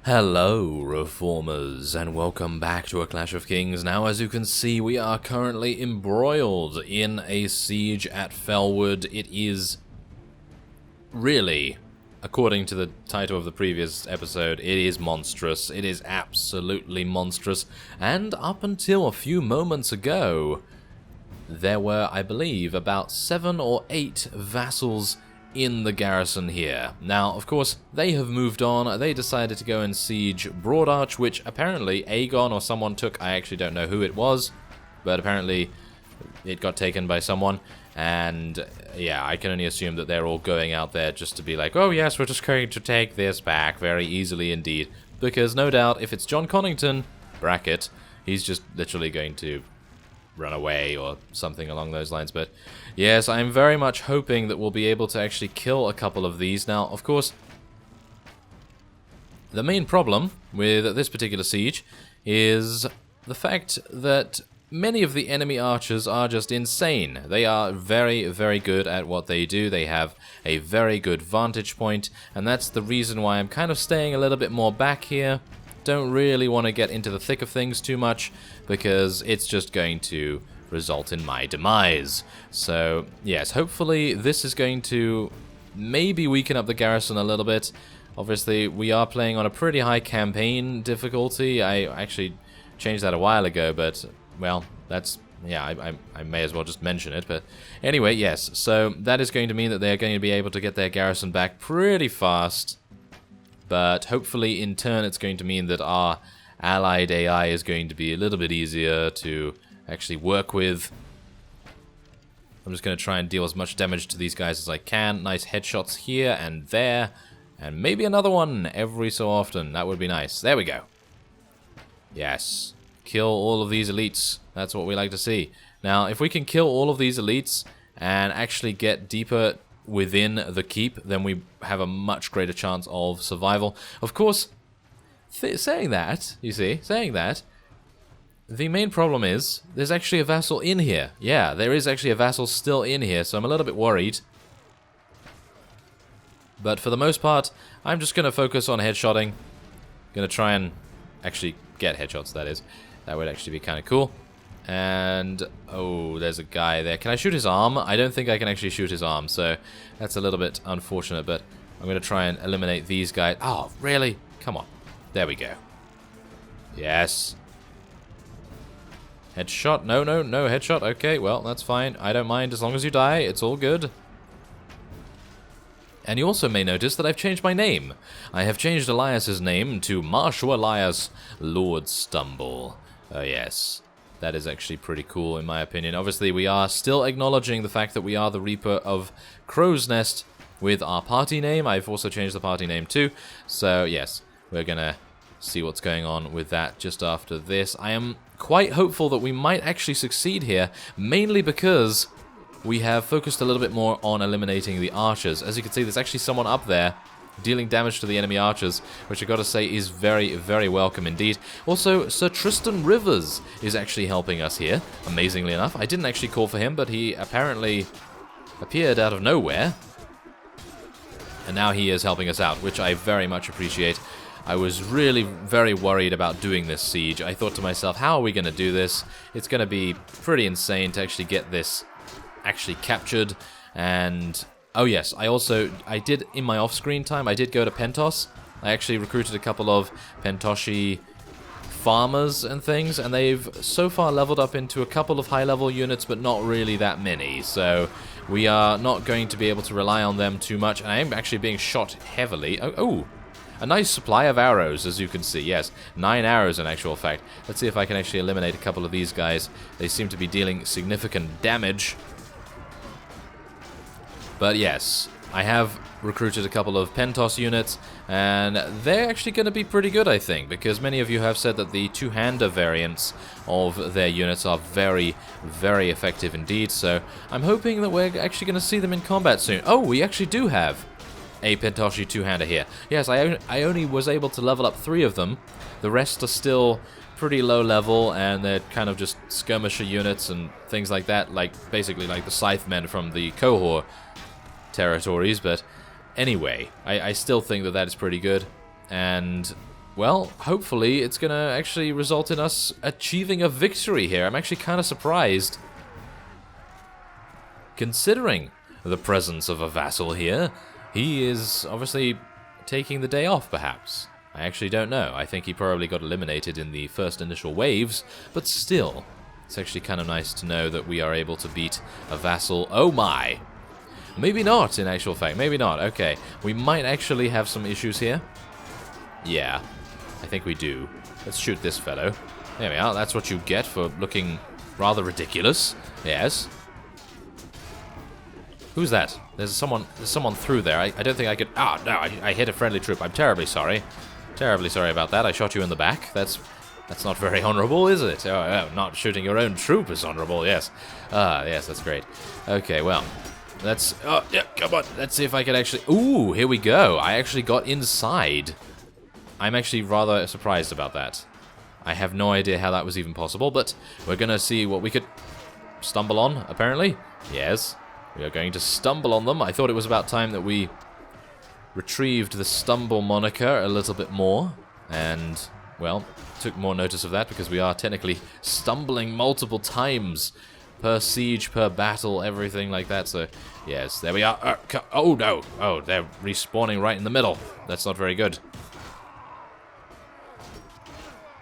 Hello, Reformers, and welcome back to A Clash of Kings. Now, as you can see, we are currently embroiled in a siege at Felwood. It is really, according to the title of the previous episode, it is monstrous. It is absolutely monstrous. And up until a few moments ago, there were, I believe, about 7 or 8 vassals in the garrison here. Now, of course, they have moved on. They decided to go and siege Broadarch, which apparently Aegon or someone took. I actually don't know who it was, but apparently it got taken by someone. And yeah, I can only assume that they're all going out there just to be like, oh yes, we're just going to take this back very easily indeed. Because no doubt, if it's John Connington, bracket, he's just literally going to run away or something along those lines. But yes, I'm very much hoping that we'll be able to actually kill a couple of these. Now, of course, the main problem with this particular siege is the fact that many of the enemy archers are just insane. They are very, very good at what they do. They have a very good vantage point, and that's the reason why I'm kind of staying a little bit more back here. Don't really want to get into the thick of things too much, because it's just going to result in my demise. So, yes, hopefully this is going to maybe weaken up the garrison a little bit. Obviously, we are playing on a pretty high campaign difficulty. I actually changed that a while ago, but, well, that's, yeah, I may as well just mention it. But anyway, yes, so that is going to mean that they're going to be able to get their garrison back pretty fast. But hopefully, in turn, it's going to mean that our allied AI is going to be a little bit easier to actually work with. I'm just going to try and deal as much damage to these guys as I can. Nice headshots here and there. And maybe another one every so often. That would be nice. There we go. Yes. Kill all of these elites. That's what we like to see. Now, if we can kill all of these elites and actually get deeper within the keep, then we have a much greater chance of survival. Of course, saying that, the main problem is there's actually a vassal in here. Yeah, there is actually a vassal still in here, so I'm a little bit worried. But for the most part, I'm just going to focus on headshotting. Going to try and actually get headshots, that is. That would actually be kind of cool. And, oh, there's a guy there. Can I shoot his arm? I don't think I can actually shoot his arm, so that's a little bit unfortunate, but I'm going to try and eliminate these guys. Oh, really? Come on. There we go. Yes. Headshot? No headshot. Okay, well, that's fine. I don't mind as long as you die. It's all good. And you also may notice that I've changed my name. I have changed Elias's name to Marshal Elias Lord Stumble. Oh, yes. That is actually pretty cool, in my opinion. Obviously, we are still acknowledging the fact that we are the Reaper of Crow's Nest with our party name. I've also changed the party name too. So, yes, we're going to see what's going on with that just after this. I am quite hopeful that we might actually succeed here, mainly because we have focused a little bit more on eliminating the archers. As you can see, there's actually someone up there dealing damage to the enemy archers, which I've got to say is very, very welcome indeed. Also, Sir Tristan Rivers is actually helping us here, amazingly enough. I didn't actually call for him, but he apparently appeared out of nowhere. And now he is helping us out, which I very much appreciate. I was really very worried about doing this siege. I thought to myself, how are we going to do this? It's going to be pretty insane to actually get this actually captured. And oh yes, I did, in my off-screen time, I did go to Pentos. I actually recruited a couple of Pentoshi farmers and things, and they've so far leveled up into a couple of high-level units, but not really that many. So we are not going to be able to rely on them too much, and I am actually being shot heavily. Oh, a nice supply of arrows, as you can see. Yes, 9 arrows in actual fact. Let's see if I can actually eliminate a couple of these guys. They seem to be dealing significant damage. But yes, I have recruited a couple of Pentos units, and they're actually going to be pretty good, I think, because many of you have said that the two-hander variants of their units are very, very effective indeed, so I'm hoping that we're actually going to see them in combat soon. Oh, we actually do have a Pentoshi two-hander here. Yes, I only was able to level up 3 of them. The rest are still pretty low level, and they're kind of just skirmisher units and things like that, like basically like the Scythemen from the Cohort territories. But anyway, I still think that is pretty good, and well, hopefully it's going to actually result in us achieving a victory here. I'm actually kind of surprised, considering the presence of a vassal here. He is obviously taking the day off, perhaps. I actually don't know. I think he probably got eliminated in the first initial waves, but still, it's actually kind of nice to know that we are able to beat a vassal. Oh my! Maybe not, in actual fact. Maybe not. Okay, we might actually have some issues here. Yeah, I think we do. Let's shoot this fellow. There we are. That's what you get for looking rather ridiculous. Yes. Who's that? There's someone through there. I don't think I could... Ah, no, I hit a friendly troop. I'm terribly sorry. Terribly sorry about that. I shot you in the back. That's not very honorable, is it? Oh, not shooting your own troop is honorable, yes. Ah, yes, that's great. Okay, well, let's... Oh, yeah, come on. Let's see if I can actually... Ooh, here we go. I actually got inside. I'm actually rather surprised about that. I have no idea how that was even possible, but we're going to see what we could stumble on, apparently. Yes, we are going to stumble on them. I thought it was about time that we retrieved the stumble moniker a little bit more, and, well, took more notice of that because we are technically stumbling multiple times per siege, per battle, everything like that. So, yes, there we are. Oh, no. Oh, they're respawning right in the middle. That's not very good.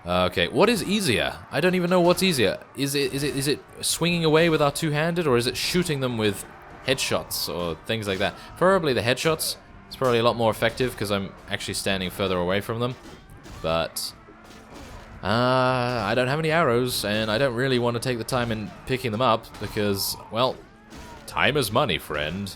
Okay, what is easier? I don't even know what's easier. Is it swinging away with our two-handed, or is it shooting them with headshots or things like that? Probably the headshots. It's probably a lot more effective because I'm actually standing further away from them. But I don't have any arrows, and I don't really want to take the time in picking them up because, well, time is money, friend.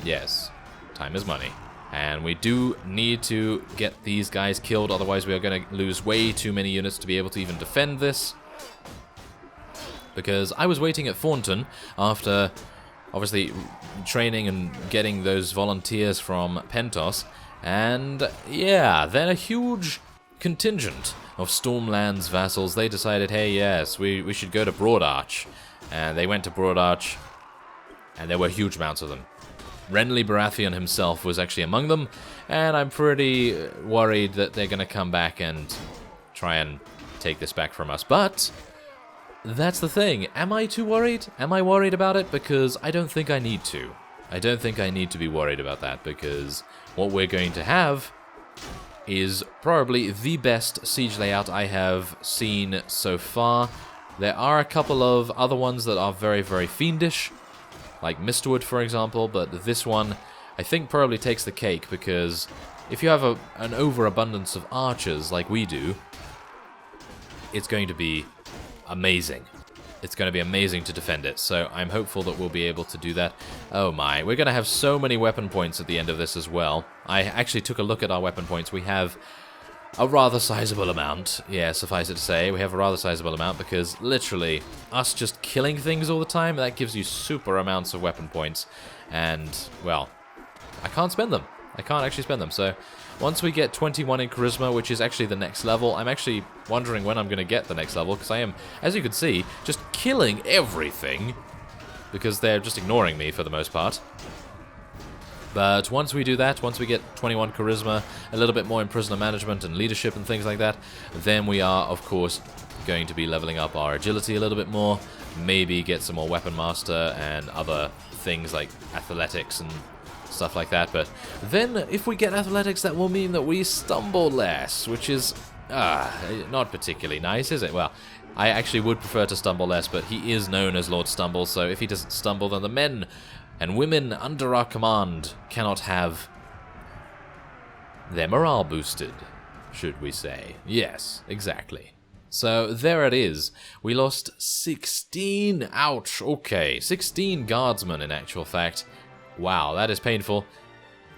Yes, time is money. And we do need to get these guys killed, otherwise we are going to lose way too many units to be able to even defend this. Because I was waiting at Thornton after, obviously, training and getting those volunteers from Pentos. And, yeah, then a huge contingent of Stormland's vassals, they decided, hey, yes, we should go to Broadarch. And they went to Broadarch, and there were huge amounts of them. Renly Baratheon himself was actually among them, and I'm pretty worried that they're going to come back and try and take this back from us. But that's the thing. Am I too worried? Am I worried about it? Because I don't think I need to. I don't think I need to be worried about that, because what we're going to have is probably the best siege layout I have seen so far. There are a couple of other ones that are very, very fiendish, like Mistwood, for example, but this one, I think, probably takes the cake, because if you have an overabundance of archers like we do, it's going to be amazing. It's going to be amazing to defend it, so I'm hopeful that we'll be able to do that. Oh my, we're going to have so many weapon points at the end of this as well. I actually took a look at our weapon points. We have a rather sizable amount. Yeah, suffice it to say, we have a rather sizable amount because literally us just killing things all the time, that gives you super amounts of weapon points. And, well, I can't spend them. I can't actually spend them. So once we get 21 in Charisma, which is actually the next level, I'm actually wondering when I'm going to get the next level, because I am, as you can see, just killing everything because they're just ignoring me for the most part. But once we do that, once we get 21 Charisma, a little bit more in Prisoner Management and Leadership and things like that, then we are, of course, going to be leveling up our Agility a little bit more, maybe get some more Weapon Master and other things like Athletics and stuff like that. But then, if we get Athletics, that will mean that we stumble less, which is not particularly nice, is it? Well, I actually would prefer to stumble less, but he is known as Lord Stumble, so if he doesn't stumble, then the men and women under our command cannot have their morale boosted, should we say. Yes, exactly. So there it is. We lost 16. Ouch. Okay, 16 guardsmen in actual fact. Wow, that is painful.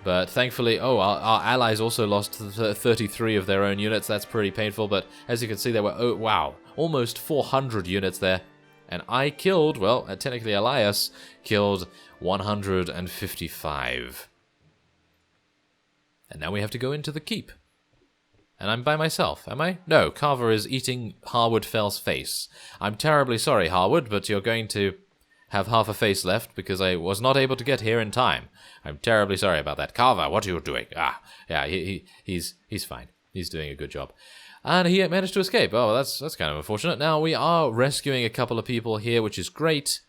But thankfully, our allies also lost 33 of their own units. That's pretty painful, but as you can see, there were, wow, almost 400 units there. And I killed, well, technically Elias killed 155. And now we have to go into the keep. And I'm by myself, am I? No, Carver is eating Harwood Fell's face. I'm terribly sorry, Harwood, but you're going to have half a face left because I was not able to get here in time. I'm terribly sorry about that. Carver, what are you doing? Ah, yeah, he's fine. He's doing a good job. And he managed to escape. Oh, that's kind of unfortunate. Now, we are rescuing a couple of people here, which is great.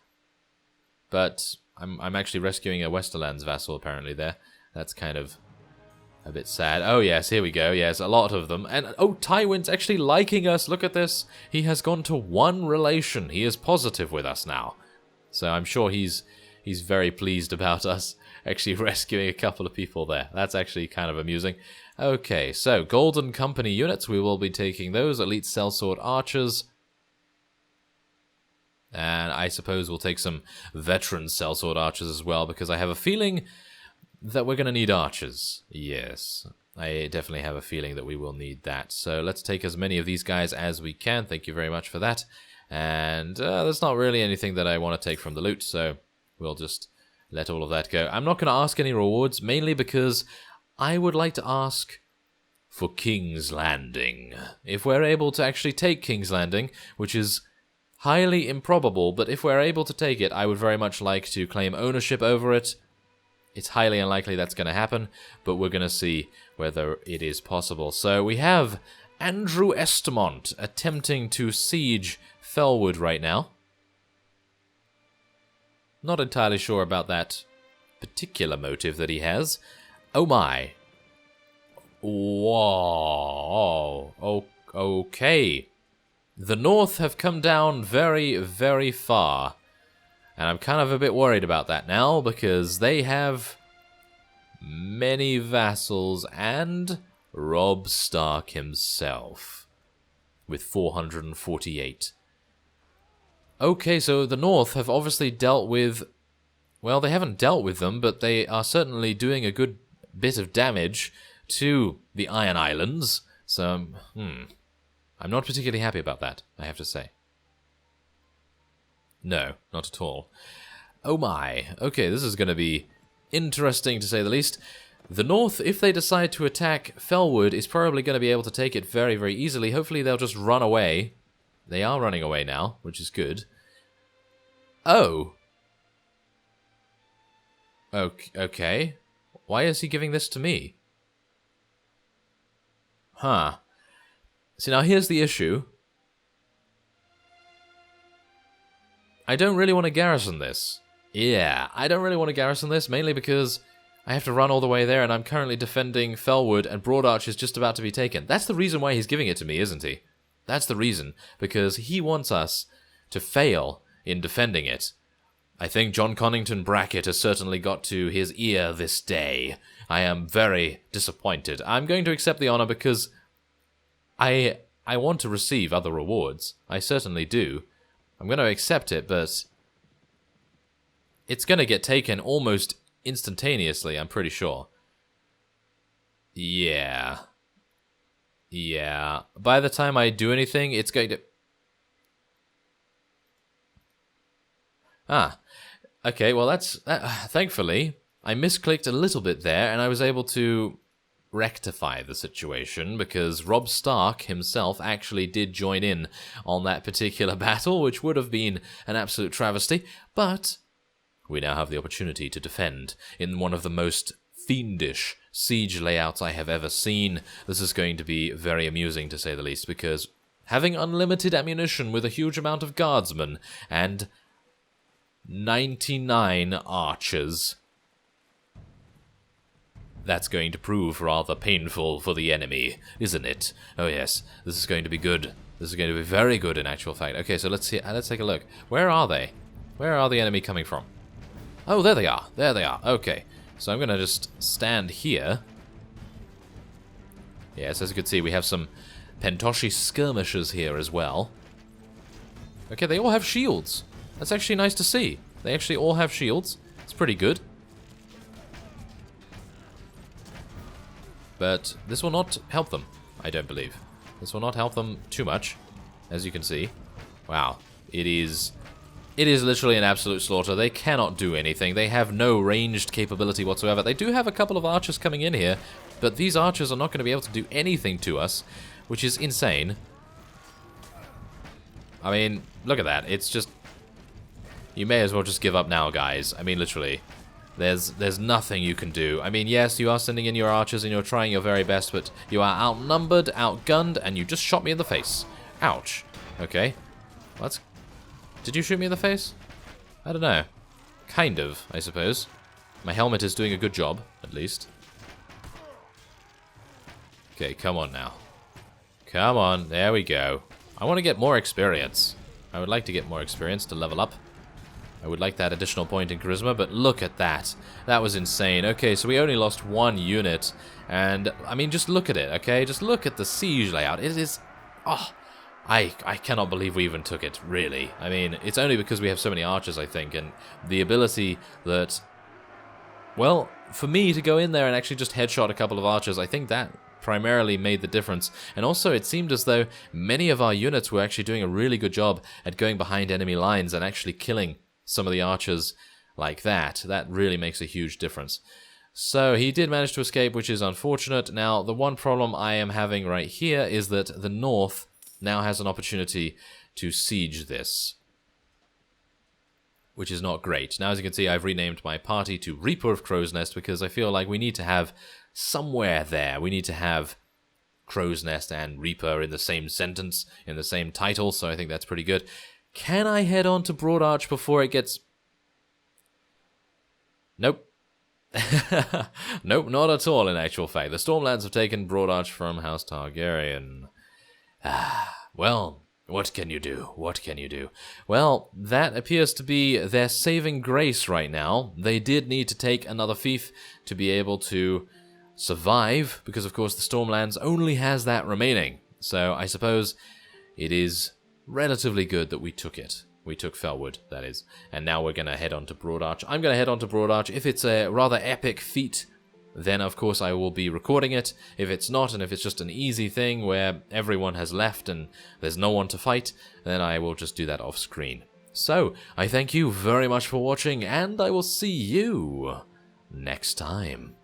But I'm actually rescuing a Westerlands vassal, apparently, there. That's kind of a bit sad. Oh, yes, here we go. Yes, a lot of them. And, oh, Tywin's actually liking us. Look at this. He has gone to 1 relation. He is positive with us now. So I'm sure he's very pleased about us actually rescuing a couple of people there. That's actually kind of amusing. Okay, so Golden Company units, we will be taking those. Elite Sellsword Archers. And I suppose we'll take some Veteran Sellsword Archers as well, because I have a feeling that we're going to need archers. Yes, I definitely have a feeling that we will need that. So let's take as many of these guys as we can. Thank you very much for that. And there's not really anything that I want to take from the loot, so we'll just let all of that go. I'm not going to ask any rewards, mainly because I would like to ask for King's Landing. If we're able to actually take King's Landing, which is highly improbable, but if we're able to take it, I would very much like to claim ownership over it. It's highly unlikely that's going to happen, but we're going to see whether it is possible. So we have Andrew Estamont attempting to siege Fellwood right now. Not entirely sure about that particular motive that he has. Oh my. Whoa. Oh, okay. The North have come down very, very far. And I'm kind of a bit worried about that now, because they have many vassals and Robb Stark himself with 448. Okay, so the North have obviously dealt with... Well, they haven't dealt with them, but they are certainly doing a good bit of damage to the Iron Islands. So, I'm not particularly happy about that, I have to say. No, not at all. Oh my. Okay, this is going to be interesting to say the least. The North, if they decide to attack Fellwood, is probably going to be able to take it very, very easily. Hopefully they'll just run away. They are running away now, which is good. Oh. Okay. Why is he giving this to me? Huh. See, now here's the issue. I don't really want to garrison this. Yeah, I don't really want to garrison this, mainly because I have to run all the way there, and I'm currently defending Fellwood, and Broad Arch is just about to be taken. That's the reason why he's giving it to me, isn't he? That's the reason, because he wants us to fail in defending it. I think John Connington Brackett has certainly got to his ear this day. I am very disappointed. I'm going to accept the honor because I want to receive other rewards. I certainly do. I'm going to accept it, but it's going to get taken almost instantaneously, I'm pretty sure. Yeah. Yeah. By the time I do anything, it's going to... Ah. Okay, well that's... thankfully, I misclicked a little bit there, and I was able to rectify the situation, because Robb Stark himself actually did join in on that particular battle, which would have been an absolute travesty, but we now have the opportunity to defend in one of the most fiendish siege layouts I have ever seen. This is going to be very amusing, to say the least, because having unlimited ammunition with a huge amount of guardsmen and 99 archers, that's going to prove rather painful for the enemy, isn't it? Oh yes, this is going to be good. This is going to be very good in actual fact. Okay, so let's take a look. Where are they? Where are the enemy coming from? Oh, there they are. There they are. Okay, so I'm going to just stand here. Yes, as you can see, we have some Pentoshi skirmishers here as well. Okay, they all have shields. That's actually nice to see. They actually all have shields. It's pretty good. But this will not help them, I don't believe. This will not help them too much, as you can see. Wow, it is literally an absolute slaughter. They cannot do anything. They have no ranged capability whatsoever. They do have a couple of archers coming in here, but these archers are not going to be able to do anything to us, which is insane. I mean, look at that. It's just... You may as well just give up now, guys. I mean, literally. There's nothing you can do. I mean, yes, you are sending in your archers and you're trying your very best, but you are outnumbered, outgunned, and you just shot me in the face. Ouch. Okay. What? Did you shoot me in the face? I don't know. Kind of, I suppose. My helmet is doing a good job, at least. Okay, come on now. Come on, there we go. I want to get more experience. I would like to get more experience to level up. I would like that additional point in charisma, but look at that. That was insane. Okay, so we only lost 1 unit, and, I mean, just look at it, okay? Just look at the siege layout. It is... Oh, I cannot believe we even took it, really. I mean, it's only because we have so many archers, I think, and the ability that... Well, for me to go in there and actually just headshot a couple of archers, I think that primarily made the difference. And also, it seemed as though many of our units were actually doing a really good job at going behind enemy lines and actually killing some of the archers like that. That really makes a huge difference. So he did manage to escape, which is unfortunate. Now, the one problem I am having right here is that the north now has an opportunity to siege this, which is not great. Now, as you can see, I've renamed my party to Reaper of Crow's Nest because I feel like we need to have somewhere there. We need to have Crow's Nest and Reaper in the same sentence, in the same title, so I think that's pretty good. Can I head on to Broad Arch before it gets... Nope. Nope, not at all in actual fact. The Stormlands have taken Broad Arch from House Targaryen. Well, what can you do? What can you do? Well, that appears to be their saving grace right now. They did need to take another fief to be able to survive, because of course the Stormlands only has that remaining. So I suppose it is relatively good that we took it. We took Felwood, that is. And now we're going to head on to Broad Arch. I'm going to head on to Broad Arch. If it's a rather epic feat, then of course I will be recording it. If it's not, and if it's just an easy thing where everyone has left and there's no one to fight, then I will just do that off screen. So, I thank you very much for watching, and I will see you next time.